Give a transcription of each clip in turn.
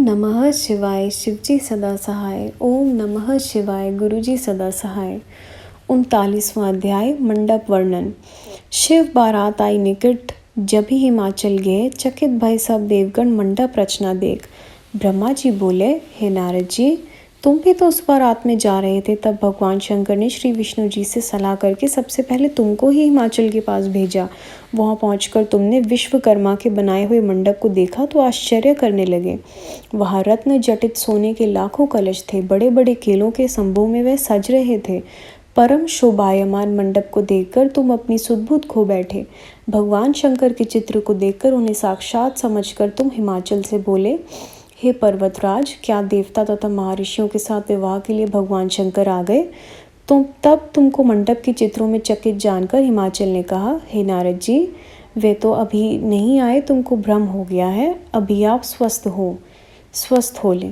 नमः शिवाय शिवजी सदा सहाय। ओम नमः शिवाय गुरुजी सदा सहाय। 39वां अध्याय मंडप वर्णन। शिव बारात आई निकट, जब ही हिमाचल गए, चकित भय सब देवगण मंडप रचना देख। ब्रह्मा जी बोले, हे नारद जी, तुम भी तो उस बारात में जा रहे थे। तब भगवान शंकर ने श्री विष्णु जी से सलाह करके सबसे पहले तुमको ही हिमाचल के पास भेजा। वहां पहुंचकर तुमने विश्वकर्मा के बनाए हुए मंडप को देखा तो आश्चर्य करने लगे। वहां रत्न जटित सोने के लाखों कलश थे। बड़े बड़े केलों के संभों में वह सज रहे थे। परम शोभायमान मंडप को देखकर तुम अपनी सुध-बुध खो बैठे। भगवान शंकर के चित्र को देखकर उन्हें साक्षात समझकर तुम हिमाचल से बोले, हे पर्वतराज, क्या देवता तथा महर्षियों के साथ विवाह के लिए भगवान शंकर आ गए? तब तुमको मंडप के चित्रों में चकित जानकर हिमाचल ने कहा, हे नारद जी, वे तो अभी नहीं आए, तुमको भ्रम हो गया है। अभी आप स्वस्थ हो ले।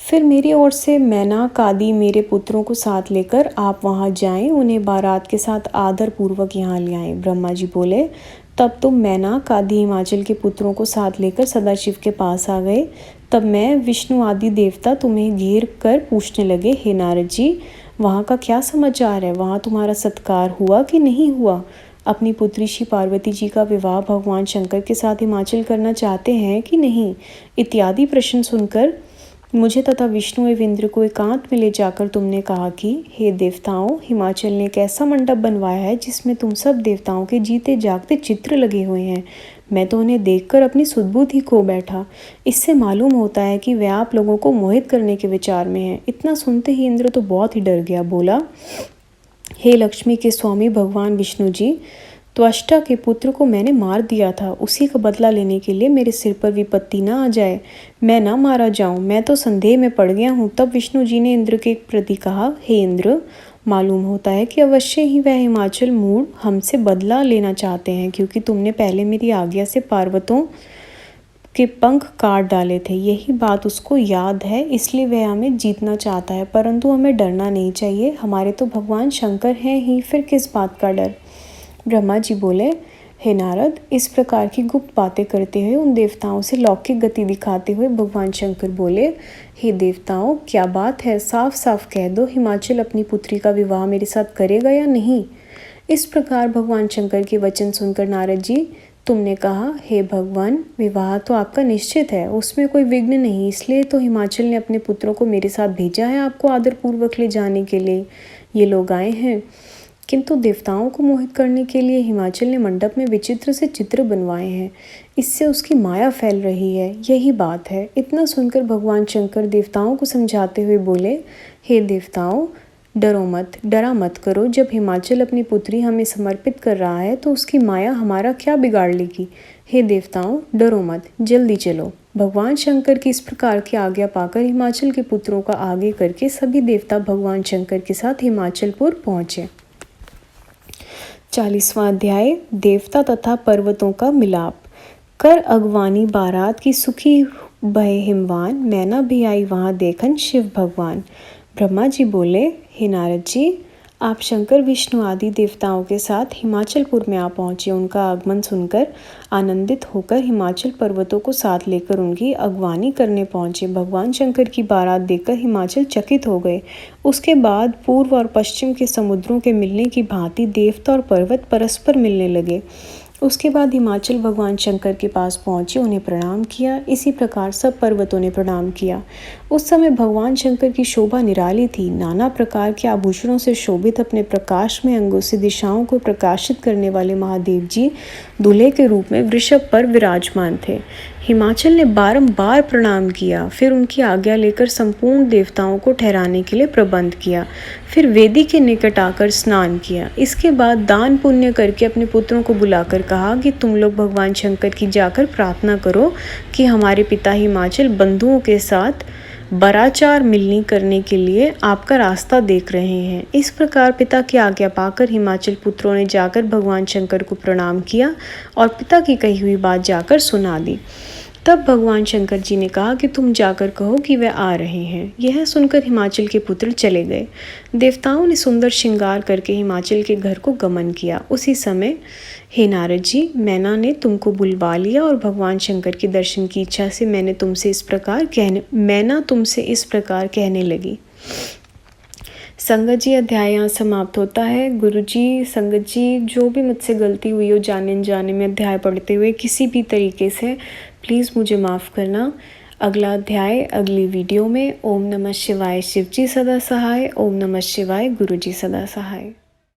फिर मेरी ओर से मैनाक आदि मेरे पुत्रों को साथ लेकर आप वहाँ जाएं, उन्हें बारात के साथ आदर पूर्वक यहाँ ले आएं। ब्रह्मा जी बोले, तब तुम मैनाक आदि हिमाचल के पुत्रों को साथ लेकर सदाशिव के पास आ गए। तब मैं विष्णु आदि देवता तुम्हें घेर कर पूछने लगे, हे नारद जी, वहाँ का क्या समाचार है? वहाँ तुम्हारा सत्कार हुआ कि नहीं हुआ? अपनी पुत्री श्री पार्वती जी का विवाह भगवान शंकर के साथ हिमाचल करना चाहते हैं कि नहीं? इत्यादि प्रश्न सुनकर मुझे तथा विष्णु एवं इंद्र को एकांत में ले जाकर तुमने कहा कि, हे देवताओं, हिमाचल ने एक ऐसा मंडप बनवाया है जिसमें तुम सब देवताओं के जीते जागते चित्र लगे हुए हैं। मैं तो उन्हें देखकर अपनी सुध-बुध ही खो बैठा। इससे मालूम होता है कि वे आप लोगों को मोहित करने के विचार में हैं। इतना सुनते ही इंद्र तो बहुत ही डर गया। बोला, हे लक्ष्मी के स्वामी भगवान विष्णु जी, त्वष्टा के पुत्र को मैंने मार दिया था। उसी का बदला लेने के लिए मेरे सिर पर विपत्ति ना आ जाए, मैं ना मारा जाऊं। मैं तो संदेह में पड़ गया हूँ। तब विष्णु जी ने इंद्र के प्रति कहा, हे इंद्र, मालूम होता है कि अवश्य ही वह हिमाचल मूढ़ हमसे बदला लेना चाहते हैं, क्योंकि तुमने पहले मेरी आज्ञा से पार्वतों के पंख काट डाले थे। यही बात उसको याद है, इसलिए वह हमें जीतना चाहता है। परंतु हमें डरना नहीं चाहिए, हमारे तो भगवान शंकर हैं ही, फिर किस बात का डर? ब्रह्मा जी बोले, हे नारद, इस प्रकार की गुप्त बातें करते हुए उन देवताओं से लौकिक गति दिखाते हुए भगवान शंकर बोले, हे देवताओं, क्या बात है? साफ साफ कह दो, हिमाचल अपनी पुत्री का विवाह मेरे साथ करेगा या नहीं? इस प्रकार भगवान शंकर के वचन सुनकर नारद जी, तुमने कहा, हे भगवान, विवाह तो आपका निश्चित है, उसमें कोई विघ्न नहीं। इसलिए तो हिमाचल ने अपने पुत्रों को मेरे साथ भेजा है आपको आदरपूर्वक ले जाने के लिए। ये लोग आए हैं, किंतु देवताओं को मोहित करने के लिए हिमाचल ने मंडप में विचित्र से चित्र बनवाए हैं। इससे उसकी माया फैल रही है, यही बात है। इतना सुनकर भगवान शंकर देवताओं को समझाते हुए बोले, हे देवताओं, डरा मत करो। जब हिमाचल अपनी पुत्री हमें समर्पित कर रहा है तो उसकी माया हमारा क्या बिगाड़ लेगी? हे देवताओं, डरो मत, जल्दी चलो। भगवान शंकर की इस प्रकार की आज्ञा पाकर हिमाचल के पुत्रों का आगे करके सभी देवता भगवान शंकर के साथ हिमाचलपुर पहुँचे। 40वां अध्याय देवता तथा पर्वतों का मिलाप। कर अगवानी बारात की सुखी भय हिमवान, मैना भी आई वहाँ देखन शिव भगवान। ब्रह्मा जी बोले, हे नारद जी, आप शंकर विष्णु आदि देवताओं के साथ हिमाचलपुर में आ पहुँचे। उनका आगमन सुनकर आनंदित होकर हिमाचल पर्वतों को साथ लेकर उनकी अगवानी करने पहुँचे। भगवान शंकर की बारात देखकर हिमाचल चकित हो गए। उसके बाद पूर्व और पश्चिम के समुद्रों के मिलने की भांति देवता और पर्वत परस्पर मिलने लगे। उसके बाद हिमाचल भगवान शंकर के पास पहुँचे, उन्हें प्रणाम किया। इसी प्रकार सब पर्वतों ने प्रणाम किया। उस समय भगवान शंकर की शोभा निराली थी। नाना प्रकार के आभूषणों से शोभित अपने प्रकाश में अंगों से दिशाओं को प्रकाशित करने वाले महादेव जी दूल्हे के रूप में वृषभ पर विराजमान थे। हिमाचल ने बारंबार प्रणाम किया, फिर उनकी आज्ञा लेकर संपूर्ण देवताओं को ठहराने के लिए प्रबंध किया। फिर वेदी के निकट आकर स्नान किया। इसके बाद दान पुण्य करके अपने पुत्रों को बुलाकर कहा कि तुम लोग भगवान शंकर की जाकर प्रार्थना करो कि हमारे पिता हिमाचल बंधुओं के साथ बराचार मिलनी करने के लिए आपका रास्ता देख रहे हैं। इस प्रकार पिता की आज्ञा पाकर हिमाचल पुत्रों ने जाकर भगवान शंकर को प्रणाम किया और पिता की कही हुई बात जाकर सुना दी। तब भगवान शंकर जी ने कहा कि तुम जाकर कहो कि वे आ रहे हैं। यह सुनकर हिमाचल के पुत्र चले गए। देवताओं ने सुंदर श्रृंगार करके हिमाचल के घर को गमन किया। उसी समय हे नारद जी, मैना ने तुमको बुलवा लिया और भगवान शंकर के दर्शन की इच्छा से मैना तुमसे इस प्रकार कहने लगी। संगत जी, अध्याय यहाँ समाप्त होता है। गुरु जी, संगत जी, जो भी मुझसे गलती हुई हो जाने अनजाने में अध्याय पढ़ते हुए किसी भी तरीके से, प्लीज़ मुझे माफ़ करना। अगला अध्याय अगली वीडियो में। ओम नमः शिवाय। शिव जी सदा सहाय। ओम नमः शिवाय। गुरु जी सदा सहाय।